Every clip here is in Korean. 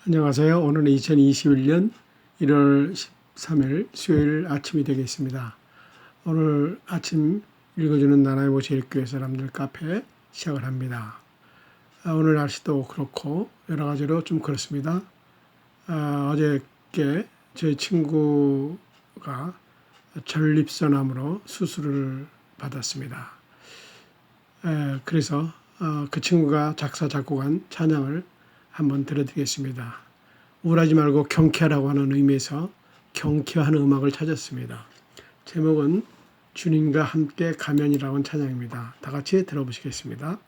안녕하세요. 오늘은 2021년 1월 13일 수요일 아침이 되겠습니다. 오늘 아침 읽어주는 나나이모 제일교회 사람들 카페 시작을 합니다. 오늘 날씨도 그렇고 여러 가지로 좀 그렇습니다. 어저께 저희 친구가 전립선암으로 수술을 받았습니다. 그래서 그 친구가 작사 작곡한 찬양을 한번 들려드리겠습니다. 우울하지 말고 경쾌하라고 하는 의미에서 경쾌한 음악을 찾았습니다. 제목은 주님과 함께 가면이라고 하는 찬양입니다. 다 같이 들어보시겠습니다.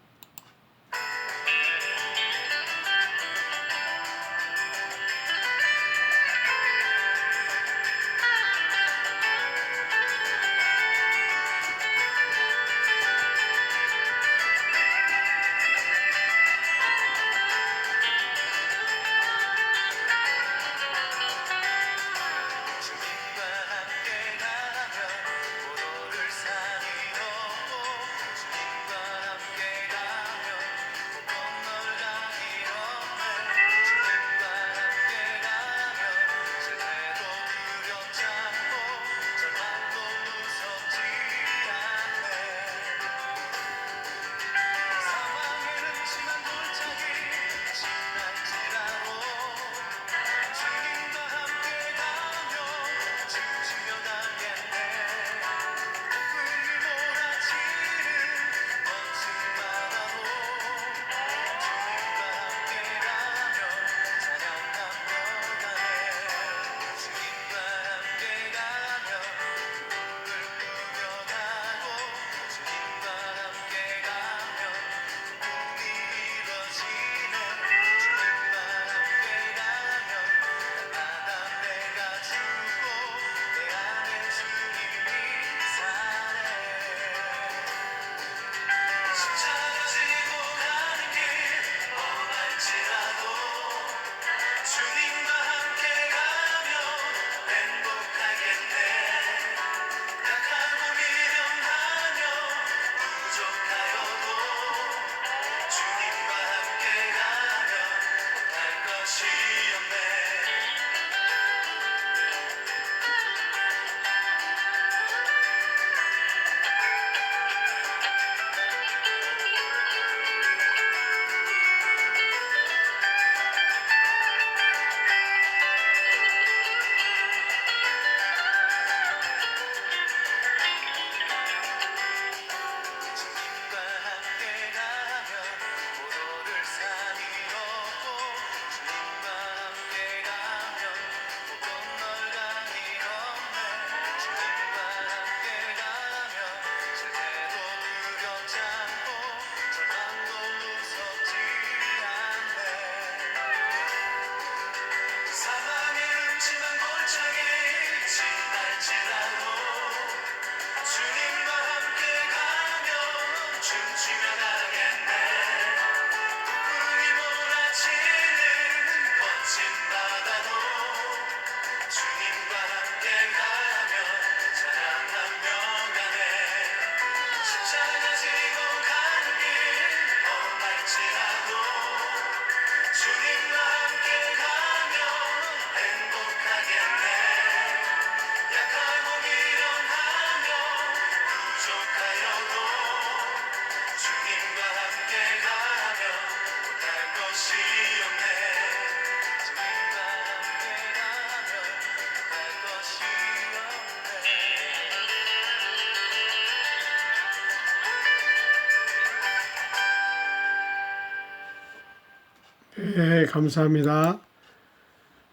네, 감사합니다.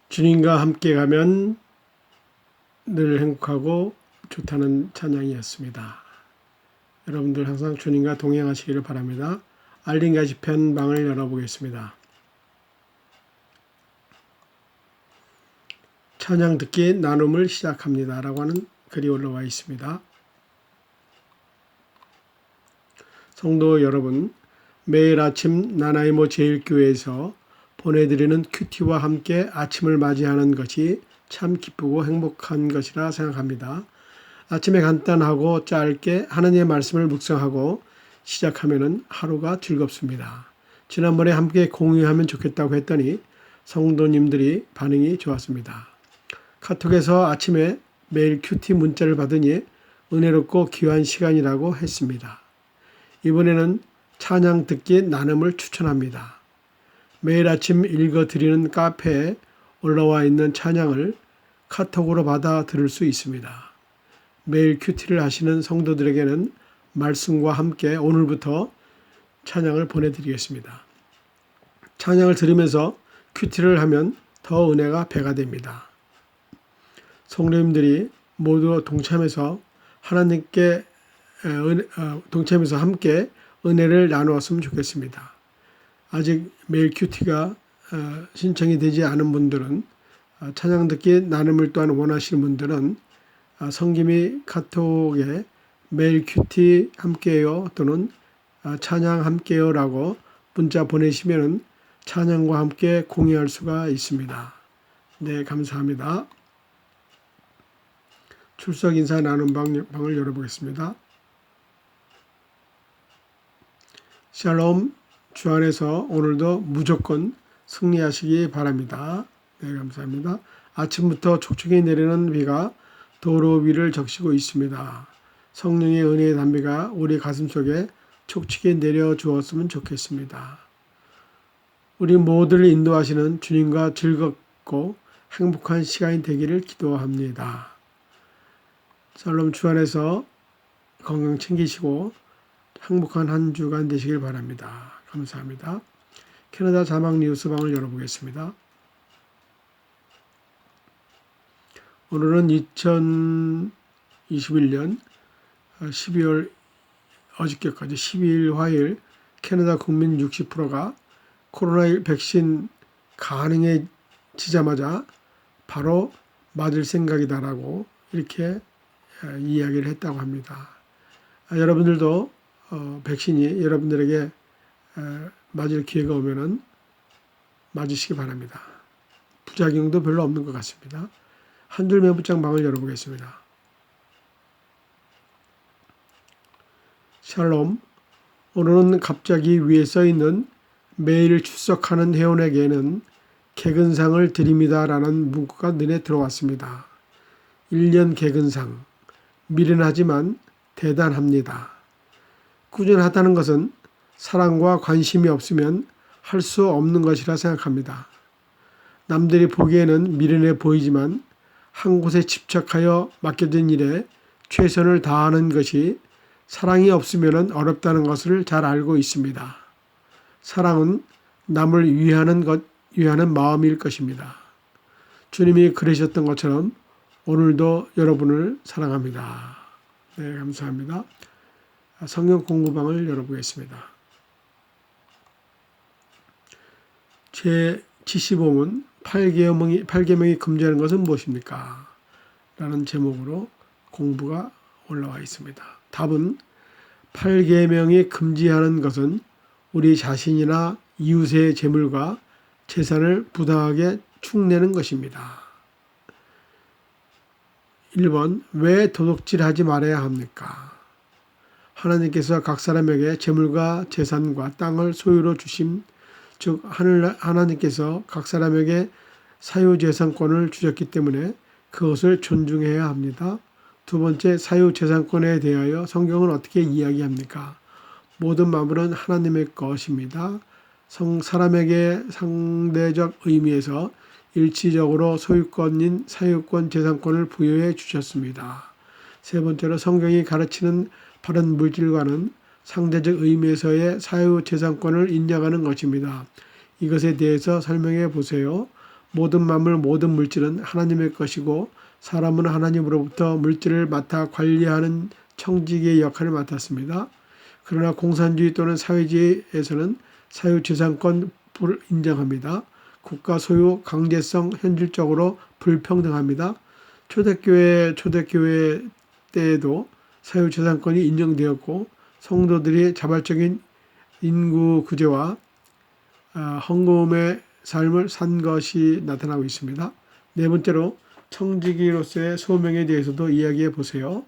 주님과 함께 가면 늘 행복하고 좋다는 찬양이었습니다. 여러분들 항상 주님과 동행하시기를 바랍니다. 알림 게시판 방을 열어보겠습니다. 찬양 듣기 나눔을 시작합니다. 라고 하는 글이 올라와 있습니다. 성도 여러분, 매일 아침 나나이모 제일교회에서 보내드리는 큐티와 함께 아침을 맞이하는 것이 참 기쁘고 행복한 것이라 생각합니다. 아침에 간단하고 짧게 하나님의 말씀을 묵상하고 시작하면 하루가 즐겁습니다. 지난번에 함께 공유하면 좋겠다고 했더니 성도님들이 반응이 좋았습니다. 카톡에서 아침에 매일 큐티 문자를 받으니 은혜롭고 귀한 시간이라고 했습니다. 이번에는 찬양 듣기 나눔을 추천합니다. 매일 아침 읽어드리는 카페에 올라와 있는 찬양을 카톡으로 받아 들을 수 있습니다. 매일 큐티를 하시는 성도들에게는 말씀과 함께 오늘부터 찬양을 보내드리겠습니다. 찬양을 들으면서 큐티를 하면 더 은혜가 배가 됩니다. 성도님들이 모두 동참해서 하나님께 동참해서 함께 은혜를 나누었으면 좋겠습니다. 아직 매일 큐티가 신청이 되지 않은 분들은 찬양 듣기 나눔을 또한 원하시는 분들은 성김이 카톡에 매일 큐티 함께해요 또는 찬양 함께해요라고 문자 보내시면 찬양과 함께 공유할 수가 있습니다. 네, 감사합니다. 출석 인사 나눔 방을 열어보겠습니다. 샬롬, 주 안에서 오늘도 무조건 승리하시기 바랍니다. 네, 감사합니다. 아침부터 촉촉히 내리는 비가 도로 위를 적시고 있습니다. 성령의 은혜의 담비가 우리 가슴 속에 촉촉히 내려 주었으면 좋겠습니다. 우리 모두를 인도하시는 주님과 즐겁고 행복한 시간이 되기를 기도합니다. 샬롬, 주 안에서 건강 챙기시고 행복한 한 주간 되시길 바랍니다. 감사합니다. 캐나다 자막 뉴스방을 열어보겠습니다. 오늘은 2021년 12월 어저께까지 12일 화요일 캐나다 국민 60%가 코로나19 백신 가능해지자마자 바로 맞을 생각이다라고 이렇게 이야기를 했다고 합니다. 여러분들도 백신이 여러분들에게 맞을 기회가 오면은 맞으시기 바랍니다. 부작용도 별로 없는 것 같습니다. 한 줄 메모장 방을 열어보겠습니다. 샬롬, 오늘은 갑자기 위에 써있는 매일 출석하는 회원에게는 개근상을 드립니다라는 문구가 눈에 들어왔습니다. 1년 개근상, 미련하지만 대단합니다. 꾸준하다는 것은 사랑과 관심이 없으면 할 수 없는 것이라 생각합니다. 남들이 보기에는 미련해 보이지만 한 곳에 집착하여 맡겨진 일에 최선을 다하는 것이 사랑이 없으면 어렵다는 것을 잘 알고 있습니다. 사랑은 남을 위하는 마음일 것입니다. 주님이 그러셨던 것처럼 오늘도 여러분을 사랑합니다. 네, 감사합니다. 성경 공부방을 열어보겠습니다. 제75문 8계명이 금지하는 것은 무엇입니까? 라는 제목으로 공부가 올라와 있습니다. 답은 8계명이 금지하는 것은 우리 자신이나 이웃의 재물과 재산을 부당하게 축내는 것입니다. 1번, 왜 도둑질하지 말아야 합니까? 하나님께서 각 사람에게 재물과 재산과 땅을 소유로 주심, 즉 하나님께서 각 사람에게 사유재산권을 주셨기 때문에 그것을 존중해야 합니다. 두 번째, 사유재산권에 대하여 성경은 어떻게 이야기합니까? 모든 만물은 하나님의 것입니다. 사람에게 상대적 의미에서 일치적으로 소유권인 사유권, 재산권을 부여해 주셨습니다. 세 번째로 성경이 가르치는 바른 물질과는 상대적 의미에서의 사유재산권을 인정하는 것입니다. 이것에 대해서 설명해 보세요. 모든 만물, 모든 물질은 하나님의 것이고 사람은 하나님으로부터 물질을 맡아 관리하는 청지기의 역할을 맡았습니다. 그러나 공산주의 또는 사회주의에서는 사유재산권을 인정합니다. 국가 소유, 강제성, 현실적으로 불평등합니다. 초대교회 때에도 사유재산권이 인정되었고 성도들이 자발적인 인구 구제와 헌금의 삶을 산 것이 나타나고 있습니다. 네 번째로 청지기로서의 소명에 대해서도 이야기해 보세요.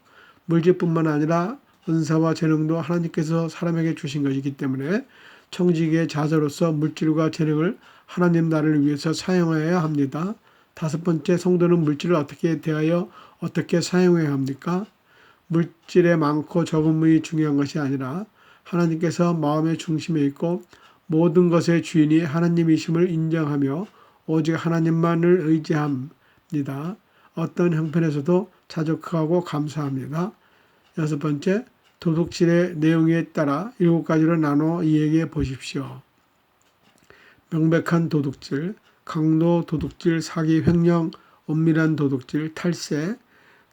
물질뿐만 아니라 은사와 재능도 하나님께서 사람에게 주신 것이기 때문에 청지기의 자세로서 물질과 재능을 하나님 나라를 위해서 사용해야 합니다. 다섯 번째, 성도는 물질을 어떻게 대하여 어떻게 사용해야 합니까? 물질의 많고 적음이 중요한 것이 아니라 하나님께서 마음의 중심에 있고 모든 것의 주인이 하나님이심을 인정하며 오직 하나님만을 의지합니다. 어떤 형편에서도 자족하고 감사합니다. 여섯 번째, 도둑질의 내용에 따라 7가지로 나눠 이야기해 보십시오. 명백한 도둑질, 강도 도둑질, 사기, 횡령, 엄밀한 도둑질, 탈세,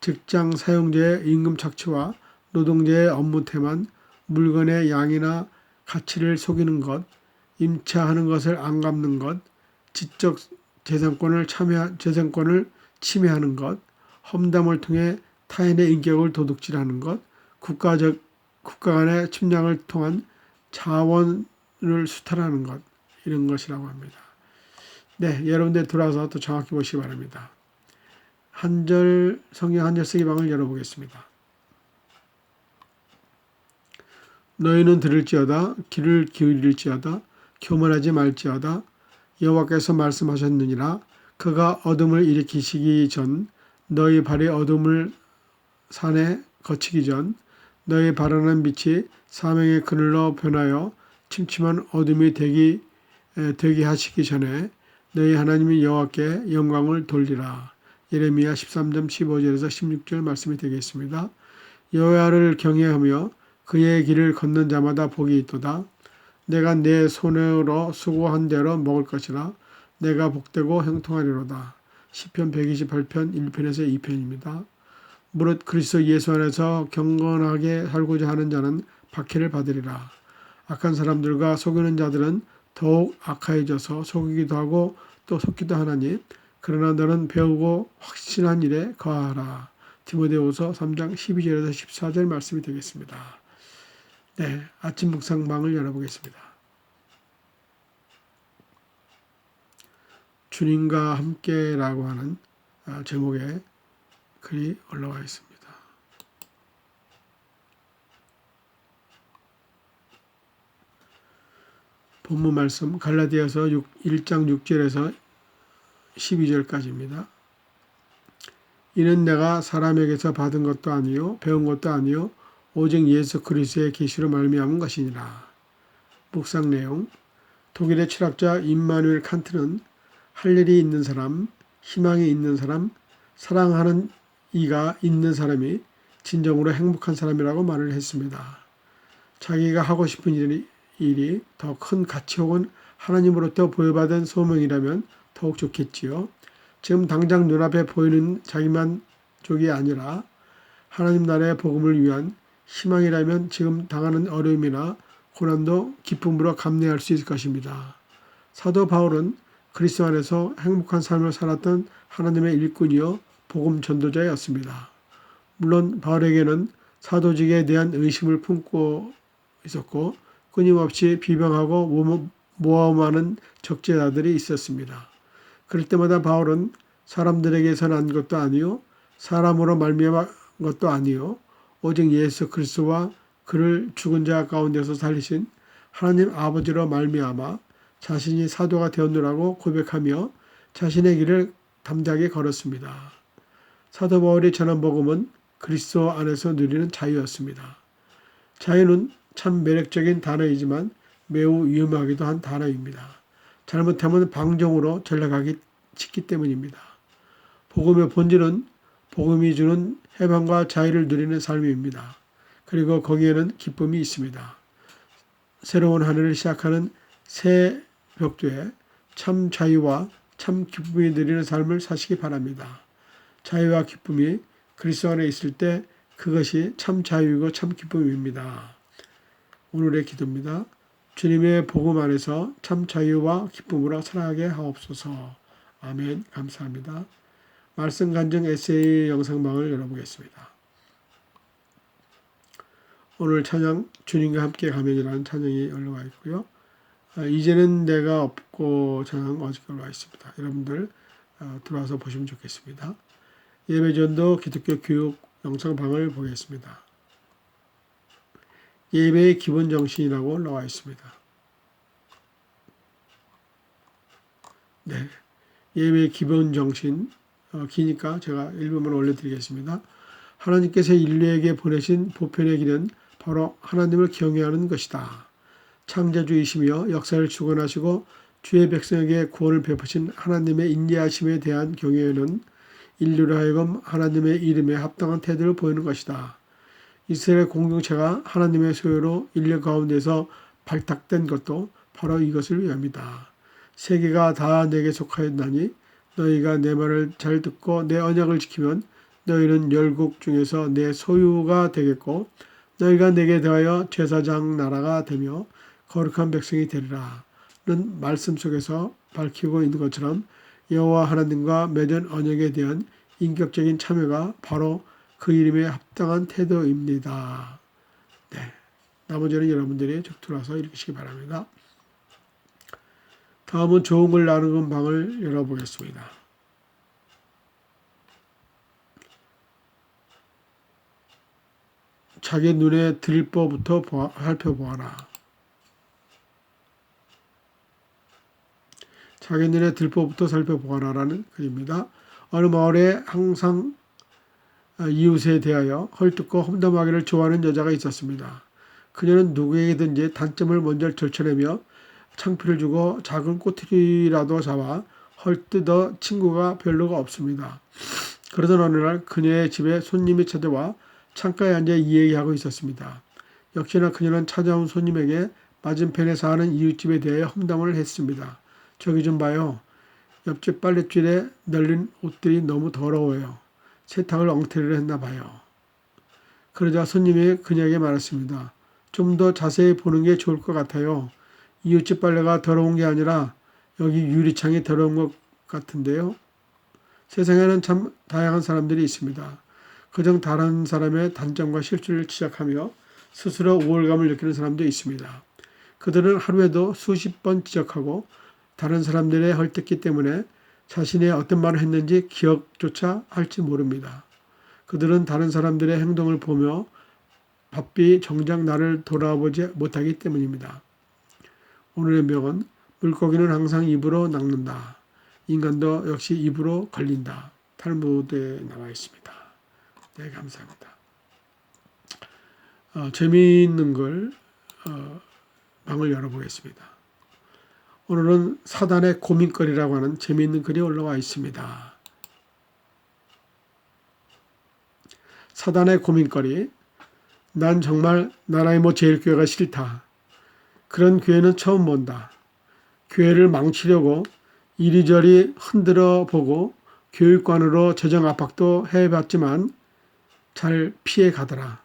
직장 사용자의 임금 착취와 노동자의 업무 태만, 물건의 양이나 가치를 속이는 것, 임차하는 것을 안 갚는 것, 지적 재산권을 침해하는 것, 험담을 통해 타인의 인격을 도둑질하는 것, 국가 간의 침략을 통한 자원을 수탈하는 것, 이런 것이라고 합니다. 네, 여러분들 돌아와서 또 정확히 보시기 바랍니다. 성경 한 절 쓰기 방을 열어보겠습니다. 너희는 들을지어다, 귀를 기울일지어다, 교만하지 말지어다. 여호와께서 말씀하셨느니라. 그가 어둠을 일으키시기 전, 너희 발이 어둠을 산에 거치기 전, 너희 발하는 빛이 사명의 그늘로 변하여 침침한 어둠이 되게 하시기 전에 너희 하나님이 여호와께 영광을 돌리라. 예레미야 13장 15절에서 16절 말씀이 되겠습니다. 여호와를 경외하며 그의 길을 걷는 자마다 복이 있도다. 내가 내 손으로 수고한 대로 먹을 것이라. 내가 복되고 형통하리로다. 시편 128편 1편에서 2편입니다. 무릇 그리스도 예수 안에서 경건하게 살고자 하는 자는 박해를 받으리라. 악한 사람들과 속이는 자들은 더욱 악하여져서 속이기도 하고 또 속기도 하나니 그러나 너는 배우고 확신한 일에 거하라. 디모데후서 3장 12절에서 14절 말씀이 되겠습니다. 네, 아침 묵상방을 열어보겠습니다. 주님과 함께라고 하는 제목의 글이 올라와 있습니다. 본문 말씀 갈라디아서 1장 6절에서 12절까지입니다. 이는 내가 사람에게서 받은 것도 아니요 배운 것도 아니요 오직 예수 그리스도의 계시로 말미암은 것이니라. 묵상 내용. 독일의 철학자 임마누엘 칸트는 할 일이 있는 사람, 희망이 있는 사람, 사랑하는 이가 있는 사람이 진정으로 행복한 사람이라고 말을 했습니다. 자기가 하고 싶은 일이 더 큰 가치 혹은 하나님으로부터 보여받은 소명이라면 더욱 좋겠지요. 지금 당장 눈앞에 보이는 자기만족이 아니라 하나님 나라의 복음을 위한 희망이라면 지금 당하는 어려움이나 고난도 기쁨으로 감내할 수 있을 것입니다. 사도 바울은 그리스도 안에서 행복한 삶을 살았던 하나님의 일꾼이요 복음 전도자였습니다. 물론 바울에게는 사도직에 대한 의심을 품고 있었고 끊임없이 비방하고 모함하는 적재자들이 있었습니다. 그럴 때마다 바울은 사람들에게서 난 것도 아니요 사람으로 말미암은 것도 아니요 오직 예수 그리스도와 그를 죽은 자 가운데서 살리신 하나님 아버지로 말미암아 자신이 사도가 되었노라고 고백하며 자신의 길을 담대하게 걸었습니다. 사도 바울이 전한 복음은 그리스도 안에서 누리는 자유였습니다. 자유는 참 매력적인 단어이지만 매우 위험하기도 한 단어입니다. 잘못하면 방종으로 전락하기 쉽기 때문입니다. 복음의 본질은 복음이 주는 해방과 자유를 누리는 삶입니다. 그리고 거기에는 기쁨이 있습니다. 새로운 한 해를 시작하는 새 벽두에 참 자유와 참 기쁨이 누리는 삶을 사시기 바랍니다. 자유와 기쁨이 그리스도 안에 있을 때 그것이 참 자유이고 참 기쁨입니다. 오늘의 기도입니다. 주님의 복음 안에서 참 자유와 기쁨으로 살아가게 하옵소서. 아멘. 감사합니다. 말씀 간증 에세이 영상방을 열어보겠습니다. 오늘 찬양 주님과 함께 가면이라는 찬양이 올라와 있고요. 이제는 내가 없고 찬양 어저께 올라와 있습니다. 여러분들 들어와서 보시면 좋겠습니다. 예배전도 기독교 교육 영상방을 보겠습니다. 예배의 기본 정신이라고 올라와 있습니다. 네, 예배의 기본 정신, 기니까 제가 일부만 올려드리겠습니다. 하나님께서 인류에게 보내신 보편의 길은 바로 하나님을 경외하는 것이다. 창조주이시며 역사를 주관하시고 주의 백성에게 구원을 베푸신 하나님의 인자하심에 대한 경외는 인류로 하여금 하나님의 이름에 합당한 태도를 보이는 것이다. 이스라엘 공동체가 하나님의 소유로 인류 가운데서 발탁된 것도 바로 이것을 위함이다. 세계가 다 내게 속하였나니 너희가 내 말을 잘 듣고 내 언약을 지키면 너희는 열국 중에서 내 소유가 되겠고 너희가 내게 대하여 제사장 나라가 되며 거룩한 백성이 되리라. 는 말씀 속에서 밝히고 있는 것처럼 여호와 하나님과 맺은 언약에 대한 인격적인 참여가 바로 그 이름에 합당한 태도입니다. 네, 나머지는 여러분들이 적들어서 읽으시기 바랍니다. 다음은 좋은 걸 나누는 방을 열어보겠습니다. 자기 눈에 들 바부터 살펴보아라. 자기 눈에 들 바부터 살펴보아라라는 글입니다. 어느 마을에 항상 이웃에 대하여 헐뜯고 험담하기를 좋아하는 여자가 있었습니다. 그녀는 누구에게든지 단점을 먼저 들춰내며 창피를 주고 작은 꼬투리라도 잡아 헐뜯어 친구가 별로가 없습니다. 그러던 어느 날 그녀의 집에 손님이 찾아와 창가에 앉아 이야기하고 있었습니다. 역시나 그녀는 찾아온 손님에게 맞은편에 사는 이웃집에 대해 험담을 했습니다. 저기 좀 봐요. 옆집 빨랫줄에 널린 옷들이 너무 더러워요. 세탁을 엉터리로 했나 봐요. 그러자 손님이 그녀에게 말했습니다. 좀 더 자세히 보는 게 좋을 것 같아요. 이웃집 빨래가 더러운 게 아니라 여기 유리창이 더러운 것 같은데요. 세상에는 참 다양한 사람들이 있습니다. 그저 다른 사람의 단점과 실수를 지적하며 스스로 우월감을 느끼는 사람도 있습니다. 그들은 하루에도 수십 번 지적하고 다른 사람들의 헐뜯기 때문에 자신의 어떤 말을 했는지 기억조차 할지 모릅니다. 그들은 다른 사람들의 행동을 보며 바삐 정작 나를 돌아보지 못하기 때문입니다. 오늘의 명언, 물고기는 항상 입으로 낚는다. 인간도 역시 입으로 걸린다. 탈무드에 나와 있습니다. 네, 감사합니다. 재미있는 걸 방을 열어보겠습니다. 오늘은 사단의 고민거리라고 하는 재미있는 글이 올라와 있습니다. 사단의 고민거리. 난 정말 나라의 제일교회가 싫다. 그런 교회는 처음 본다. 교회를 망치려고 이리저리 흔들어 보고 교육관으로 재정 압박도 해봤지만 잘 피해 가더라.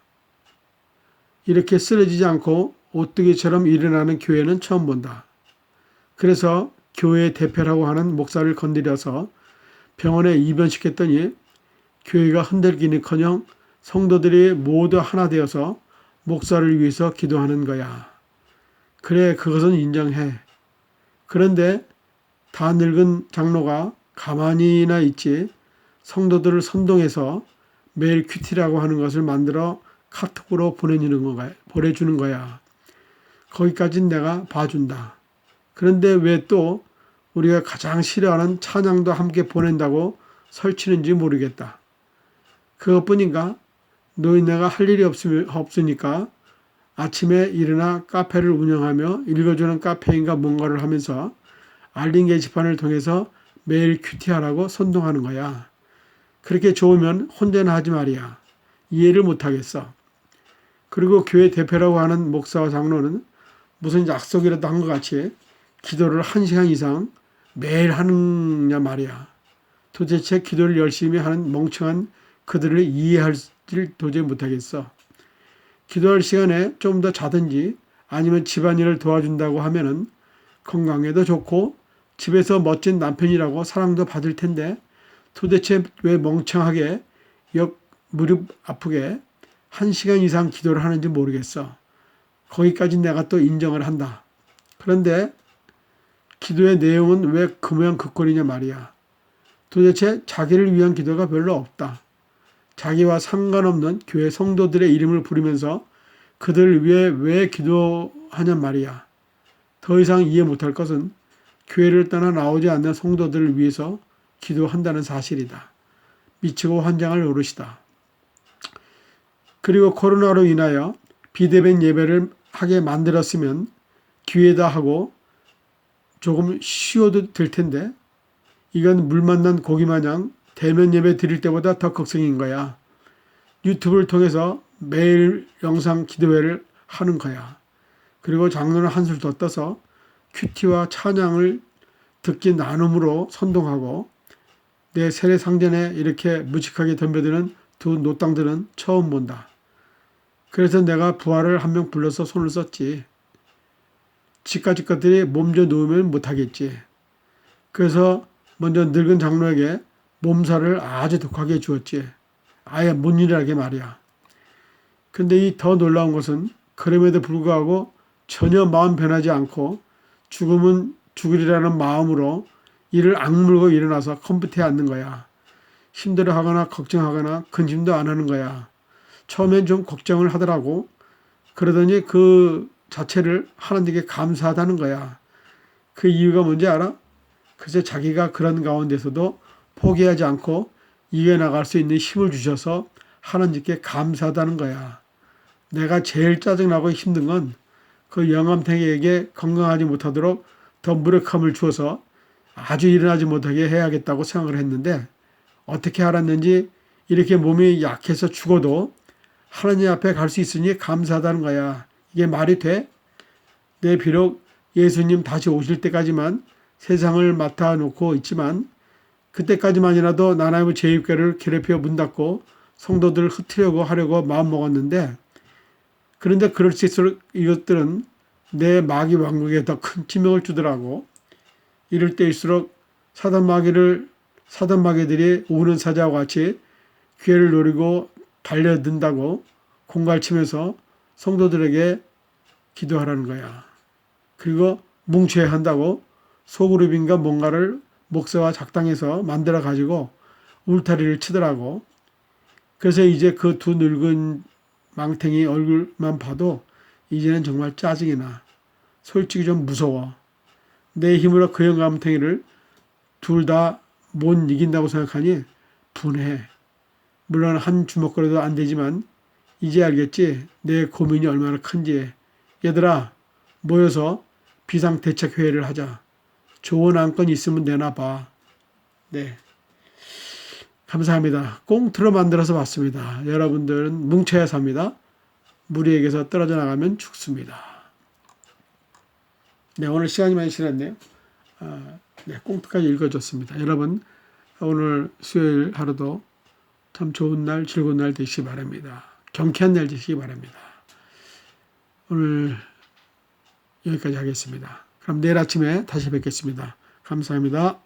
이렇게 쓰러지지 않고 오뚜기처럼 일어나는 교회는 처음 본다. 그래서 교회 대표라고 하는 목사를 건드려서 병원에 입원시켰더니 교회가 흔들기는커녕 성도들이 모두 하나 되어서 목사를 위해서 기도하는 거야. 그래, 그것은 인정해. 그런데 다 늙은 장로가 가만히나 있지 성도들을 선동해서 매일 큐티라고 하는 것을 만들어 카톡으로 보내주는 거야. 거기까진 내가 봐준다. 그런데 왜 또 우리가 가장 싫어하는 찬양도 함께 보낸다고 설치는지 모르겠다. 그것뿐인가? 노인네가 할 일이 없으니까 아침에 일어나 카페를 운영하며 읽어주는 카페인가 뭔가를 하면서 알림 게시판을 통해서 매일 큐티하라고 선동하는 거야. 그렇게 좋으면 혼자나 하지 말이야. 이해를 못하겠어. 그리고 교회 대표라고 하는 목사와 장로는 무슨 약속이라도 한 것 같이 기도를 1시간 이상 매일 하느냐 말이야. 도대체 기도를 열심히 하는 멍청한 그들을 이해할지를 도저히 못하겠어. 기도할 시간에 좀 더 자든지 아니면 집안일을 도와준다고 하면은 건강에도 좋고 집에서 멋진 남편이라고 사랑도 받을 텐데 도대체 왜 멍청하게 무릎 아프게 1시간 이상 기도를 하는지 모르겠어. 거기까지 내가 또 인정을 한다. 그런데 기도의 내용은 왜 그 모양 그 꼴이냐 말이야. 도대체 자기를 위한 기도가 별로 없다. 자기와 상관없는 교회 성도들의 이름을 부르면서 그들을 위해 왜 기도하냐 말이야. 더 이상 이해 못할 것은 교회를 떠나 나오지 않는 성도들을 위해서 기도한다는 사실이다. 미치고 환장할 노릇이다. 그리고 코로나로 인하여 비대면 예배를 하게 만들었으면 기회다 하고 조금 쉬어도 될 텐데 이건 물 만난 고기 마냥 대면 예배 드릴 때보다 더 걱정인 거야. 유튜브를 통해서 매일 영상 기도회를 하는 거야. 그리고 장로는 한술 더 떠서 큐티와 찬양을 듣기 나눔으로 선동하고 내 세례상전에 이렇게 무식하게 덤벼드는 두 노땅들은 처음 본다. 그래서 내가 부하를 한 명 불러서 손을 썼지. 지까지 것들이 몸져 누우면 못하겠지. 그래서 먼저 늙은 장로에게 몸살을 아주 독하게 주었지. 아예 못 일하게 말이야. 근데 이 더 놀라운 것은 그럼에도 불구하고 전혀 마음 변하지 않고 죽으면 죽으리라는 마음으로 이를 악물고 일어나서 컴퓨터에 앉는 거야. 힘들어하거나 걱정하거나 근심도 안 하는 거야. 처음엔 좀 걱정을 하더라고. 그러더니 그 자체를 하나님께 감사하다는 거야. 그 이유가 뭔지 알아? 그래서 자기가 그런 가운데서도 포기하지 않고 이겨나갈 수 있는 힘을 주셔서 하나님께 감사하다는 거야. 내가 제일 짜증나고 힘든 건 그 영암탱이에게 건강하지 못하도록 더 무력함을 주어서 아주 일어나지 못하게 해야겠다고 생각을 했는데 어떻게 알았는지 이렇게 몸이 약해서 죽어도 하나님 앞에 갈 수 있으니 감사하다는 거야. 이게 말이 돼? 내 비록 예수님 다시 오실 때까지만 세상을 맡아놓고 있지만 그때까지만이라도 하나님의 제6교회를 괴롭혀 문 닫고 성도들을 흩으려고 하려고 마음먹었는데 그런데 그럴 수 있을수록 이것들은 내 마귀 왕국에 더 큰 치명을 주더라고. 이럴 때일수록 사단 마귀들이 우는 사자와 같이 기회를 노리고 달려든다고 공갈치면서 성도들에게 기도하라는 거야. 그리고 뭉쳐야 한다고 소그룹인가 뭔가를 목사와 작당해서 만들어 가지고 울타리를 치더라고. 그래서 이제 그 두 늙은 망탱이 얼굴만 봐도 이제는 정말 짜증이 나. 솔직히 좀 무서워. 내 힘으로 그 영감탱이를 둘 다 못 이긴다고 생각하니 분해. 물론 한 주먹거리도 안 되지만 이제 알겠지? 내 고민이 얼마나 큰지. 얘들아 모여서 비상대책회의를 하자. 좋은 안건 있으면 내놔봐. 네. 감사합니다. 꽁트로 만들어서 봤습니다. 여러분들은 뭉쳐야 삽니다. 무리에게서 떨어져 나가면 죽습니다. 네, 오늘 시간이 많이 지났네요. 네, 꽁트까지 읽어줬습니다. 여러분 오늘 수요일 하루도 참 좋은 날, 즐거운 날 되시기 바랍니다. 경쾌한 날 되시기 바랍니다. 오늘 여기까지 하겠습니다. 그럼 내일 아침에 다시 뵙겠습니다. 감사합니다.